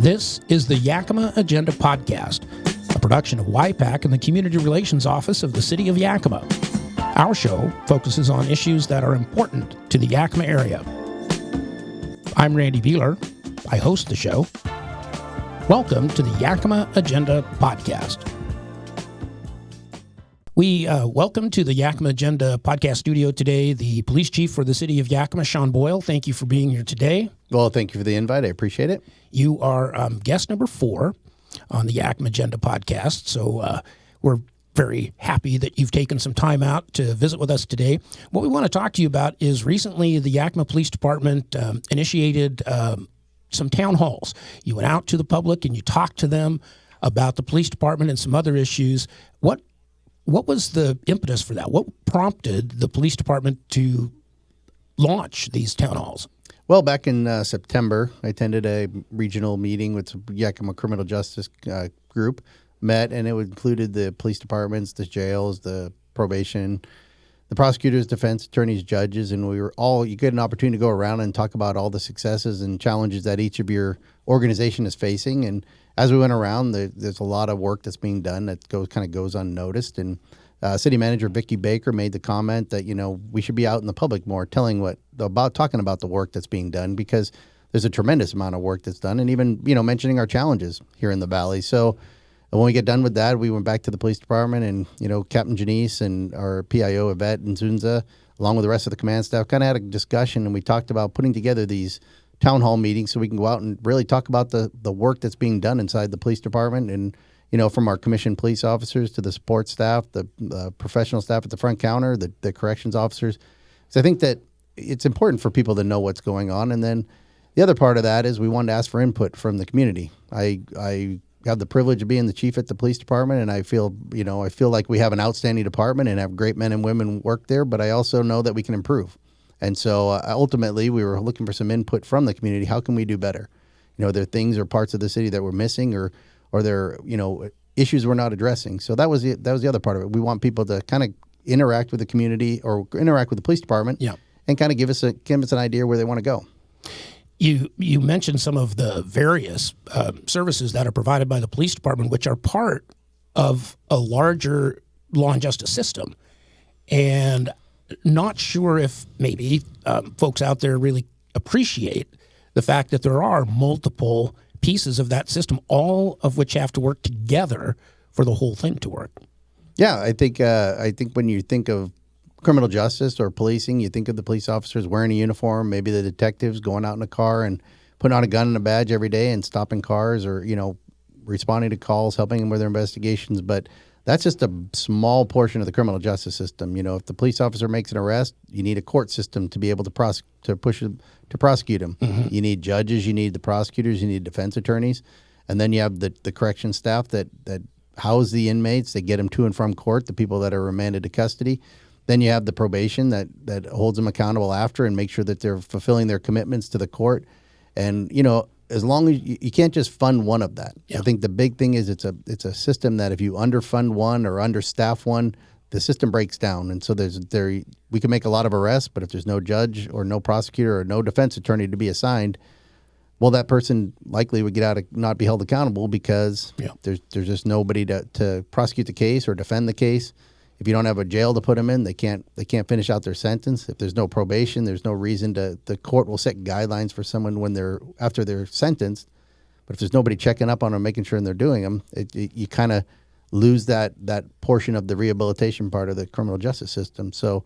This is the Yakima Agenda Podcast, a production of YPAC and the Community Relations Office of the City of Yakima. Our show focuses on issues that are important to the Yakima area. I'm Randy Beeler. I host the show. Welcome to the Yakima Agenda Podcast. We welcome to the Yakima Agenda Podcast studio today the Police Chief for the City of Yakima, Shawn Boyle. Thank you for being here today. Well, thank you for the invite. I appreciate it. You are guest number 4 on the Yakima Agenda Podcast, so we're very happy that you've taken some time out to visit with us today. What we want to talk to you about is recently the Yakima Police Department initiated some town halls. You went out to the public and you talked to them about the police department and some other issues. What was the impetus for that? What prompted the police department to launch these town halls? Well, back in September, I attended a regional meeting with the Yakima Criminal Justice Group, met, and it included the police departments, the jails, the probation, the prosecutors, defense attorneys, judges, and you get an opportunity to go around and talk about all the successes and challenges that each of your organization is facing. And as we went around, there's a lot of work that's being done that goes unnoticed. And City Manager Vicki Baker made the comment that we should be out in the public more, talking about the work that's being done, because there's a tremendous amount of work that's done, and even mentioning our challenges here in the valley. So when we get done with that, we went back to the police department, and Captain Janice and our PIO Yvette and Zunza, along with the rest of the command staff, kind of had a discussion, and we talked about putting together these town hall meetings so we can go out and really talk about the work that's being done inside the police department, and from our commissioned police officers to the support staff, the professional staff at the front counter, the corrections officers. So I think that it's important for people to know what's going on. And then the other part of that is we wanted to ask for input from the community. I have the privilege of being the chief at the police department, and I feel like we have an outstanding department and have great men and women work there, but I also know that we can improve. And so ultimately we were looking for some input from the community. How can we do better? Are there things or parts of the city that we're missing, or there issues we're not addressing? So that was the other part of it. We want people to kind of interact with the community or interact with the police department, and kind of give us an idea where they want to go. You mentioned some of the various services that are provided by the police department, which are part of a larger law and justice system. And not sure if maybe folks out there really appreciate the fact that there are multiple pieces of that system, all of which have to work together for the whole thing to work. Yeah, I think when you think of criminal justice or policing, you think of the police officers wearing a uniform, maybe the detectives going out in a car and putting on a gun and a badge every day and stopping cars, or responding to calls, helping them with their investigations. But that's just a small portion of the criminal justice system. If the police officer makes an arrest, you need a court system to be able to prosecute him. Mm-hmm. You need judges, you need the prosecutors, you need defense attorneys, and then you have the correction staff that house the inmates. They get them to and from court, the people that are remanded to custody. Then you have the probation that holds them accountable after and make sure that they're fulfilling their commitments to the court. And as long as you can't just fund one of that. Yeah. I think the big thing is it's a system that if you underfund one or understaff one, the system breaks down. And so we can make a lot of arrests, but if there's no judge or no prosecutor or no defense attorney to be assigned, well, that person likely would not be held accountable because there's just nobody to prosecute the case or defend the case. If you don't have a jail to put them in, they can't finish out their sentence. If there's no probation, there's no reason the court will set guidelines for someone after they're sentenced. But if there's nobody checking up on them, making sure they're doing them, you kind of lose that portion of the rehabilitation part of the criminal justice system. So,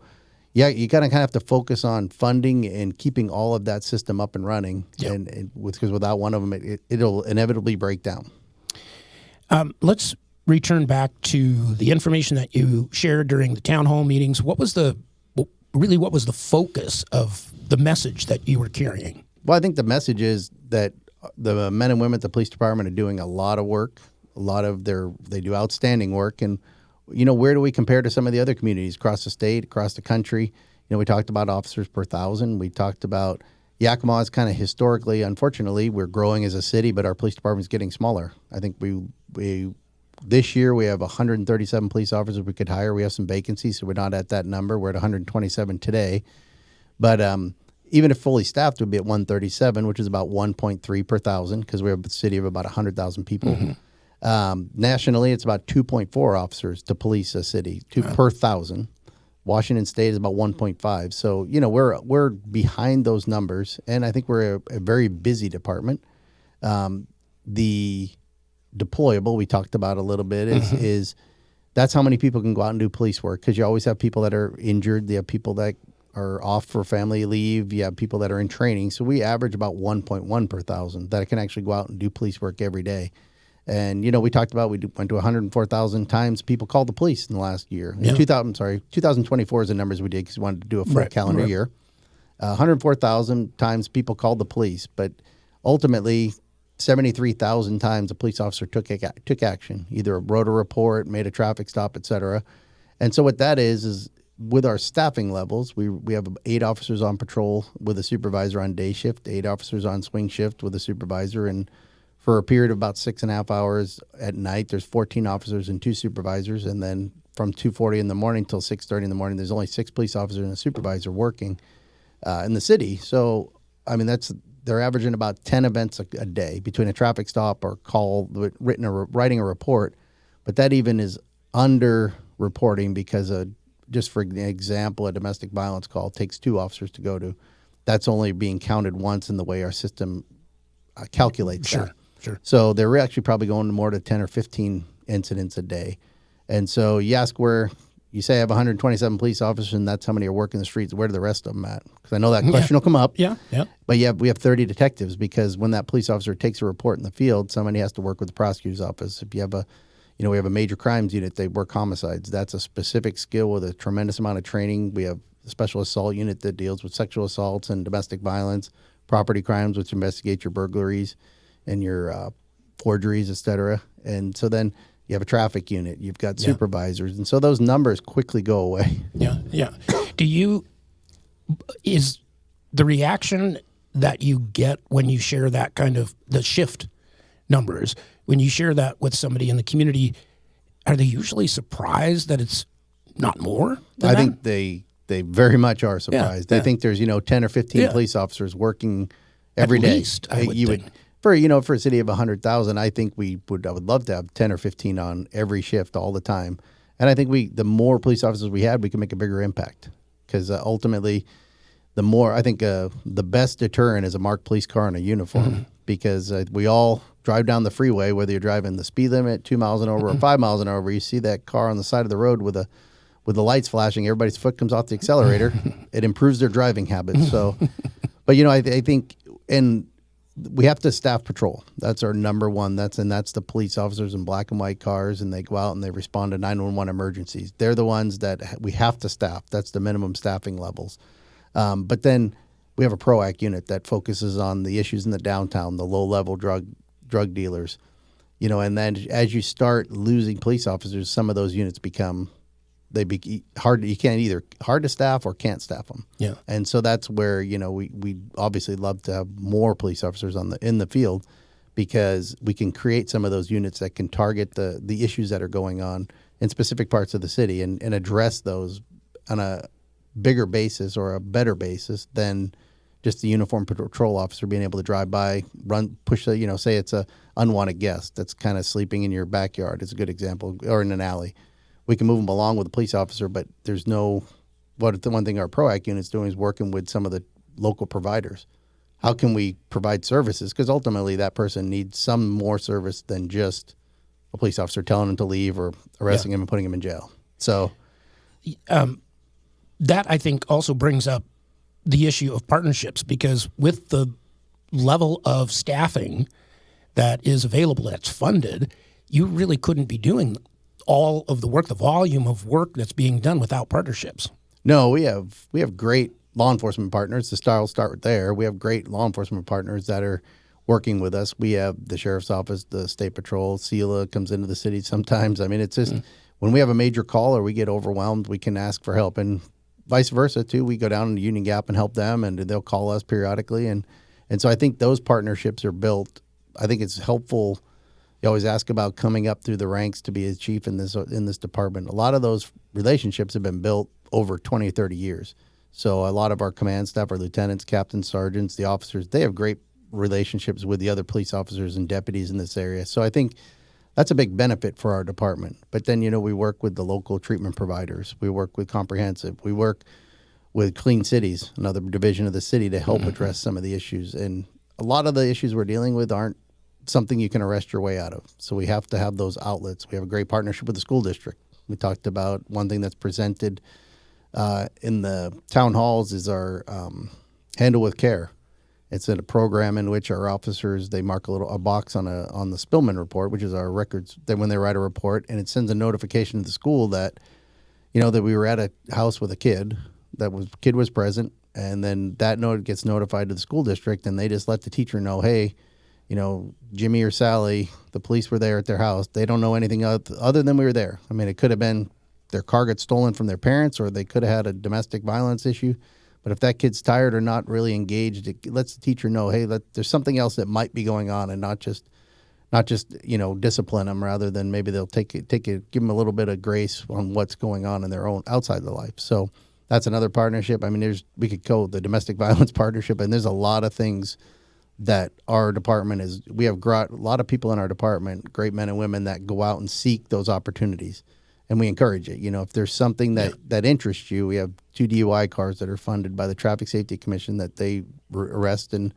yeah, you kind of have to focus on funding and keeping all of that system up and running. Yep. Because without one of them, it'll inevitably break down. Let's return back to the information that you shared during the town hall meetings. What was the focus of the message that you were carrying? Well, I think the message is that the men and women at the police department are doing a lot of work. They do outstanding work. And, where do we compare to some of the other communities across the state, across the country? We talked about officers per 1,000. We talked about Yakima is kind of historically, unfortunately, we're growing as a city, but our police department is getting smaller. I think this year we have 137 police officers we could hire. We have some vacancies, so we're not at that number. We're at 127 today. But even if fully staffed, would be at 137, which is about 1.3 per thousand, because we have a city of about 100,000 people. Nationally, it's about 2.4 officers to police a city, per thousand. Washington State is about 1.5. So, we're behind those numbers, and I think we're a very busy department. The deployable we talked about a little bit is that's how many people can go out and do police work, because you always have people that are injured. You have people that are off for family leave. You have people that are in training. So we average about 1.1 per thousand that can actually go out and do police work every day. And, we talked about went to 104,000 times people called the police in the last year. Yeah. 2024 is the numbers we did because we wanted to do a full calendar year. 104,000 times people called the police, but ultimately 73,000 times a police officer took action, either wrote a report, made a traffic stop, et cetera. And so what that is with our staffing levels, we have 8 officers on patrol with a supervisor on day shift, 8 officers on swing shift with a supervisor, and for a period of about 6.5 hours at night, there's 14 officers and 2 supervisors. And then from 2:40 in the morning till 6:30 in the morning, there's only 6 police officers and a supervisor working in the city. So, they're averaging about 10 events a day between a traffic stop or call, writing a report. But that even is under reporting because, just for example, a domestic violence call takes 2 officers to go to. That's only being counted once in the way our system calculates that. Sure. So they're actually probably going to more to 10 or 15 incidents a day. And so you ask you say I have 127 police officers and that's how many are working the streets. Where do the rest of them at? Because I know that question will come up. Yeah. But we have 30 detectives, because when that police officer takes a report in the field, somebody has to work with the prosecutor's office. If you have we have a major crimes unit, they work homicides. That's a specific skill with a tremendous amount of training. We have a special assault unit that deals with sexual assaults and domestic violence, property crimes, which investigate your burglaries and your forgeries, et cetera. And so then you have a traffic unit, you've got supervisors. And so those numbers quickly go away. Yeah. Is the reaction that you get when you share that kind of the shift numbers, when you share that with somebody in the community, are they usually surprised that it's not more than that? Think they very much are surprised. They think there's, 10 or 15 police officers working every day. At least, I would think. For a city of 100,000, I think I would love to have 10 or 15 on every shift all the time. And I think the more police officers we had, we can make a bigger impact, because ultimately the best deterrent is a marked police car and a uniform, because we all drive down the freeway, whether you're driving the speed limit 2 miles an hour or 5 miles an hour, you see that car on the side of the road with the lights flashing, everybody's foot comes off the accelerator. It improves their driving habits. So, but I think, and we have to staff patrol. That's our number one. That's the police officers in black and white cars, and they go out and they respond to 911 emergencies. They're the ones that we have to staff. That's the minimum staffing levels. But then we have a PROAC unit that focuses on the issues in the downtown, the low-level drug dealers. And then as you start losing police officers, some of those units become hard. You can't either hard to staff or can't staff them. Yeah. And so that's where, we obviously love to have more police officers in the field, because we can create some of those units that can target the issues that are going on in specific parts of the city and address those on a bigger basis or a better basis than just the uniformed patrol officer being able to drive by, push say it's a unwanted guest that's kind of sleeping in your backyard is a good example, or in an alley. We can move them along with a police officer, but there's the one thing our PROAC unit's doing is working with some of the local providers. How can we provide services? Because ultimately that person needs some more service than just a police officer telling them to leave or arresting him and putting him in jail. So that, I think, also brings up the issue of partnerships, because with the level of staffing that is available, that's funded, you really couldn't be doing all of the work, the volume of work that's being done without partnerships. No, we have great law enforcement partners. I'll start there. We have great law enforcement partners that are working with us. We have the sheriff's office, the state patrol, SELA comes into the city sometimes. It's just when we have a major call or we get overwhelmed, we can ask for help, and vice versa too. We go down to Union Gap and help them, and they'll call us periodically. And so I think those partnerships are built. I think it's helpful. You always ask about coming up through the ranks to be a chief in this department. A lot of those relationships have been built over 20 or 30 years. So a lot of our command staff, our lieutenants, captains, sergeants, the officers, they have great relationships with the other police officers and deputies in this area. So I think that's a big benefit for our department. But then, we work with the local treatment providers. We work with Comprehensive. We work with Clean Cities, another division of the city, to help address some of the issues. And a lot of the issues we're dealing with aren't something you can arrest your way out of. So we have to have those outlets. We have a great partnership with the school district. We talked about one thing that's presented in the town halls is our Handle with Care. It's a program in which our officers, they mark a box on the Spillman report, which is our records, that when they write a report, and it sends a notification to the school that, that we were at a house with a kid, kid was present, and then that note gets notified to the school district, and they just let the teacher know, hey, Jimmy or Sally, the police were there at their house. They don't know anything other than we were there. I mean, it could have been their car got stolen from their parents, or they could have had a domestic violence issue. But if that kid's tired or not really engaged, it lets the teacher know, hey, there's something else that might be going on, and not just discipline them, rather than maybe they'll give them a little bit of grace on what's going on in their own outside the life. So that's another partnership. I mean, we could go the domestic violence partnership, and there's a lot of things that our department is. We have a lot of people in our department, great men and women, that go out and seek those opportunities. And we encourage it. If there's something that interests you, we have 2 DUI cars that are funded by the Traffic Safety Commission that they arrest and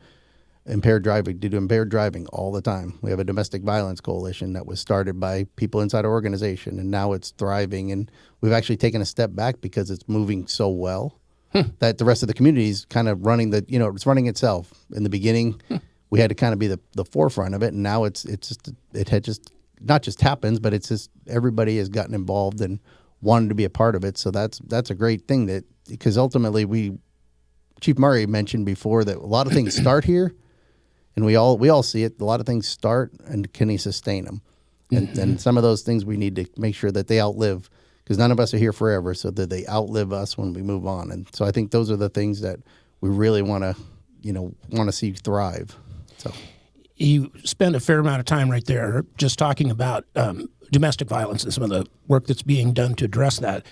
impaired driving all the time. We have a domestic violence coalition that was started by people inside our organization, and now it's thriving. And we've actually taken a step back because it's moving so well that the rest of the community is kind of running it's running itself. In the beginning, we had to kind of be the forefront of it, and now it had just not just happens, but it's just everybody has gotten involved and wanted to be a part of it. So that's a great thing, because ultimately Chief Murray mentioned before that a lot of things start here, and we all see it. A lot of things start, and can he sustain them? And some of those things we need to make sure that they outlive, because none of us are here forever, so that they outlive us when we move on. And so I think those are the things that we really want to see thrive. So. You spend a fair amount of time right there just talking about domestic violence and some of the work that's being done to address that.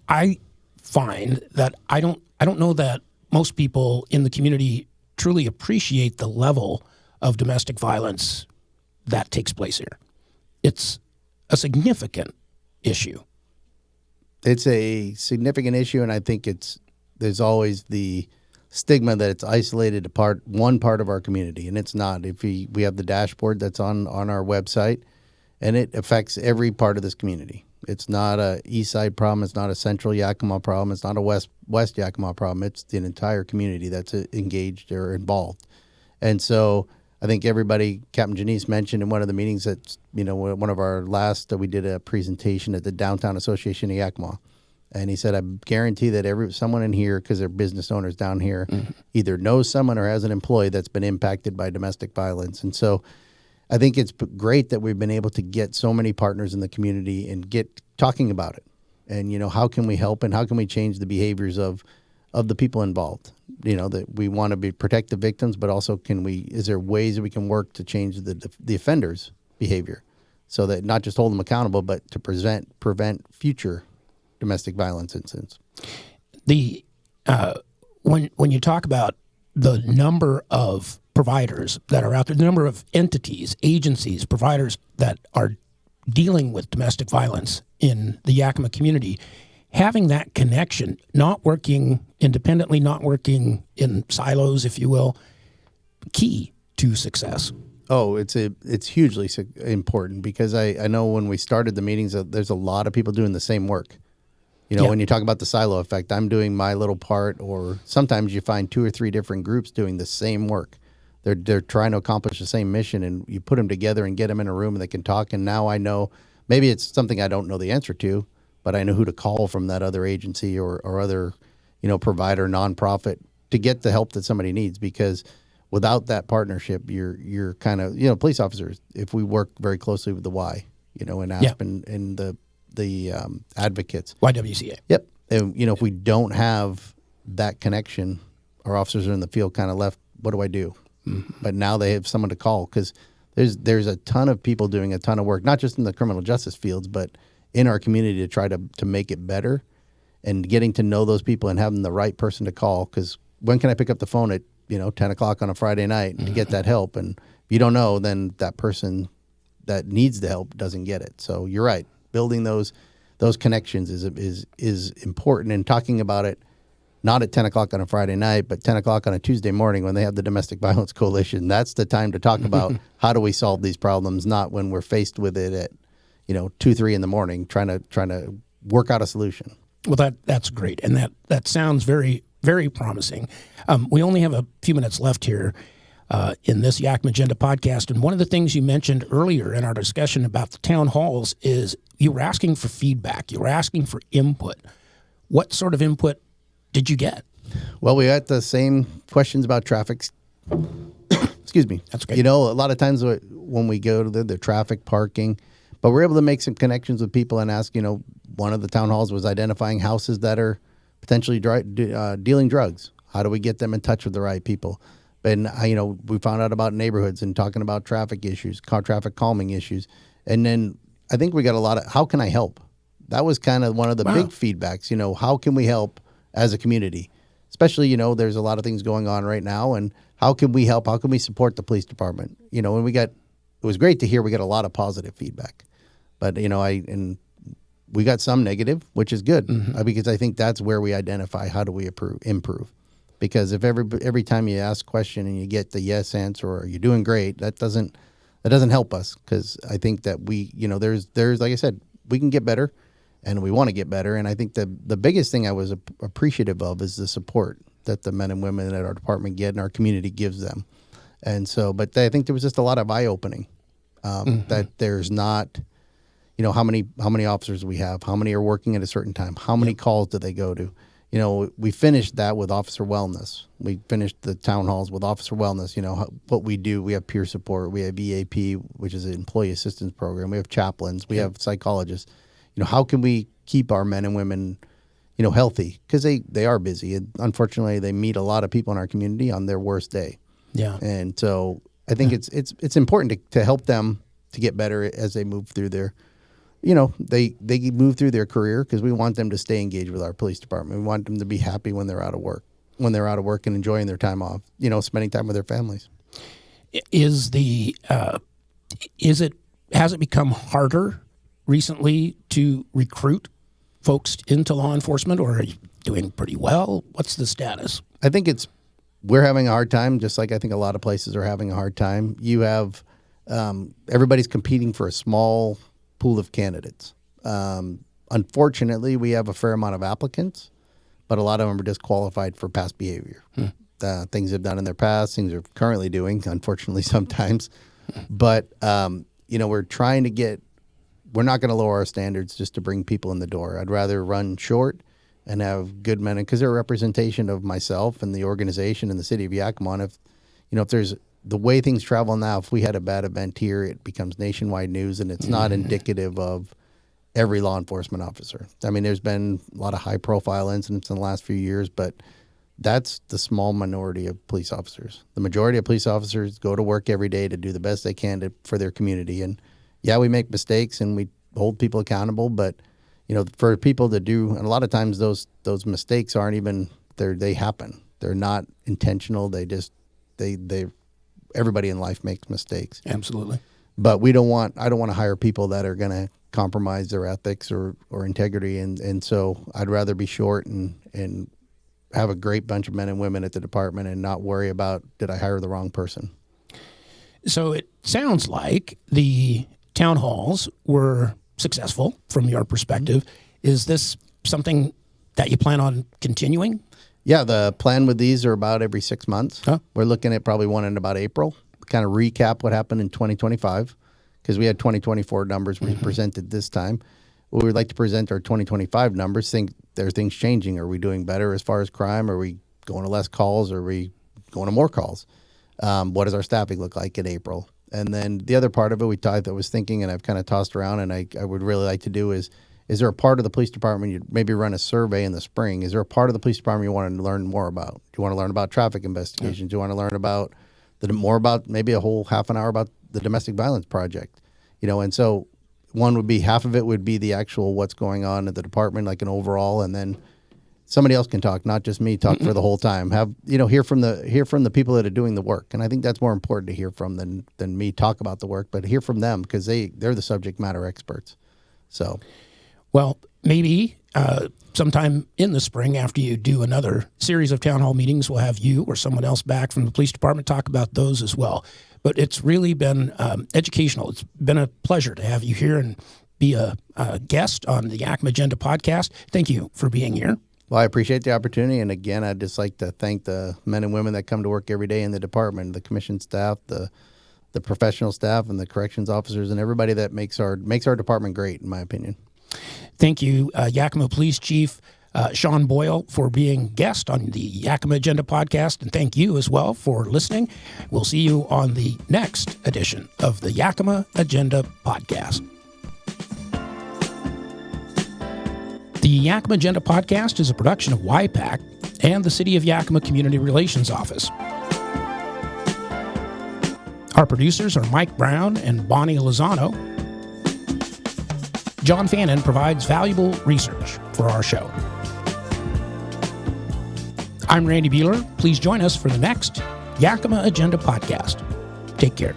I find that I don't know that most people in the community truly appreciate the level of domestic violence that takes place here. It's a significant issue. It's a significant issue, and I think there's always the stigma that it's isolated to one part of our community, and it's not. If we have the dashboard that's on our website, and it affects every part of this community. It's not a East Side problem. It's not a Central Yakima problem. It's not a West Yakima problem. It's the entire community that's engaged or involved. And so I think Captain Janice mentioned in one of the meetings that one of our last we did a presentation at the Downtown Association of Yakima. And he said, I guarantee that someone in here, because they're business owners down here, either knows someone or has an employee that's been impacted by domestic violence. And so I think it's great that we've been able to get so many partners in the community and get talking about it. And, how can we help, and how can we change the behaviors of the people involved? That we want to protect the victims, but also is there ways that we can work to change the offenders' behavior, so that not just hold them accountable, but to prevent future domestic violence incidents. When you talk about the number of providers that are out there, the number of entities, agencies, providers that are dealing with domestic violence in the Yakima community, having that connection, not working independently, not working in silos, if you will, key to success. Oh, it's hugely important, because I know when we started the meetings, there's a lot of people doing the same work. When you talk about the silo effect, I'm doing my little part, or sometimes you find 2 or 3 different groups doing the same work. They're trying to accomplish the same mission, and you put them together and get them in a room and they can talk. And now I know, maybe it's something I don't know the answer to, but I know who to call from that other agency or other, provider, nonprofit, to get the help that somebody needs. Because without that partnership, you're kind of, police officers, if we work very closely with the Y, in Aspen, and the advocates. YWCA. Yep. And, if we don't have that connection, our officers are in the field kind of left, what do I do? Mm-hmm. But now they have someone to call, because there's a ton of people doing a ton of work, not just in the criminal justice fields, but in our community, to try to make it better. and getting to know those people and having the right person to call. Because when can I pick up the phone at 10 o'clock on a Friday night to get that help? And if you don't know, then that person that needs the help doesn't get it. So you're right. Building those connections is important, and talking about it not at 10 o'clock on a Friday night, but 10 o'clock on a Tuesday morning when they have the Domestic Violence Coalition. That's the time to talk about how do we solve these problems, not when we're faced with it at 2, 3 in the morning trying to work out a solution. Well, that's great, and that sounds very, very promising. We only have a few minutes left here in this Yakima Agenda podcast, and one of the things you mentioned earlier in our discussion about the town halls is you were asking for feedback. You were asking for input. What sort of input did you get? Well, we got the same questions about traffic. Excuse me. That's okay. A lot of times when we go to the traffic, parking, but we're able to make some connections with people and ask, one of the town halls was identifying houses that are potentially dealing drugs. How do we get them in touch with the right people? And, we found out about neighborhoods and talking about traffic issues, traffic calming issues. And then I think we got a lot of, how can I help? That was kind of one of the big feedbacks, how can we help as a community? Especially, there's a lot of things going on right now, and how can we help? How can we support the police department? And it was great to hear we got a lot of positive feedback. But, we got some negative, which is good, because I think that's where we identify how do we improve. Because if every time you ask a question and you get the yes answer or you're doing great, that doesn't help us. Because I think that we, there's like I said, we can get better, and we want to get better. And I think the biggest thing I was appreciative of is the support that the men and women at our department get and our community gives them. And so, but I think there was just a lot of eye opening that there's not. How many officers we have, how many are working at a certain time, how many calls do they go to? We finished that with officer wellness. We finished the town halls with officer wellness. What we do, we have peer support, we have EAP, which is an employee assistance program. We have chaplains, we have psychologists. How can we keep our men and women, healthy? Because they are busy. And unfortunately, they meet a lot of people in our community on their worst day. Yeah. And so I think it's important to help them to get better as they move through their they move through their career, because we want them to stay engaged with our police department. We want them to be happy when they're out of work, and enjoying their time off, spending time with their families. Has it become harder recently to recruit folks into law enforcement, or are you doing pretty well? What's the status? I think we're having a hard time, just like I think a lot of places are having a hard time. You have everybody's competing for a small pool of candidates. Unfortunately, we have a fair amount of applicants, but a lot of them are disqualified for past behavior. Things they've done in their past, things they're currently doing, unfortunately, sometimes. But, we're trying to we're not going to lower our standards just to bring people in the door. I'd rather run short and have good men, because they're a representation of myself and the organization and the city of Yakima. And if there's the way things travel now, if we had a bad event here, it becomes nationwide news, and it's not indicative of every law enforcement officer. I mean, there's been a lot of high-profile incidents in the last few years, but that's the small minority of police officers. The majority of police officers go to work every day to do the best they can for their community. And, yeah, we make mistakes and we hold people accountable, but, for people to do, and a lot of times those mistakes aren't even, they happen. They're not intentional. Everybody in life makes mistakes. Absolutely. But I don't want to hire people that are going to compromise their ethics or integrity. And so I'd rather be short and have a great bunch of men and women at the department and not worry about, did I hire the wrong person? So it sounds like the town halls were successful from your perspective. Is this something that you plan on continuing? Yeah, the plan with these are about every 6 months. Huh? We're looking at probably one in about April, kind of recap what happened in 2025, because we had 2024 numbers we presented this time. We would like to present our 2025 numbers, think there are things changing. Are we doing better as far as crime? Are we going to less calls? Are we going to more calls? What does our staffing look like in April? And then the other part of it I was thinking, and I've kind of tossed around, and I would really like to do is there a part of the police department, you'd maybe run a survey in the spring? Is there a part of the police department you want to learn more about? Do you want to learn about traffic investigations? Yeah. Do you want to learn about more about maybe a whole half an hour about the domestic violence project? And so one would be, half of it would be the actual what's going on at the department, like an overall, and then somebody else can talk, not just me talk for the whole time. Hear from the people that are doing the work. And I think that's more important to hear from than me talk about the work, but hear from them because they're the subject matter experts. So, well, maybe sometime in the spring after you do another series of town hall meetings, we'll have you or someone else back from the police department talk about those as well. But it's really been educational. It's been a pleasure to have you here and be a guest on the Yakima Agenda podcast. Thank you for being here. Well, I appreciate the opportunity. And again, I'd just like to thank the men and women that come to work every day in the department, the commission staff, the professional staff, and the corrections officers, and everybody that makes our department great, in my opinion. Thank you, Yakima Police Chief Shawn Boyle, for being guest on the Yakima Agenda podcast. And thank you as well for listening. We'll see you on the next edition of the Yakima Agenda podcast. The Yakima Agenda Podcast is a production of YPAC and the City of Yakima Community Relations Office. Our producers are Mike Brown and Bonnie Lozano. John Fannin provides valuable research for our show. I'm Randy Beeler. Please join us for the next Yakima Agenda Podcast. Take care.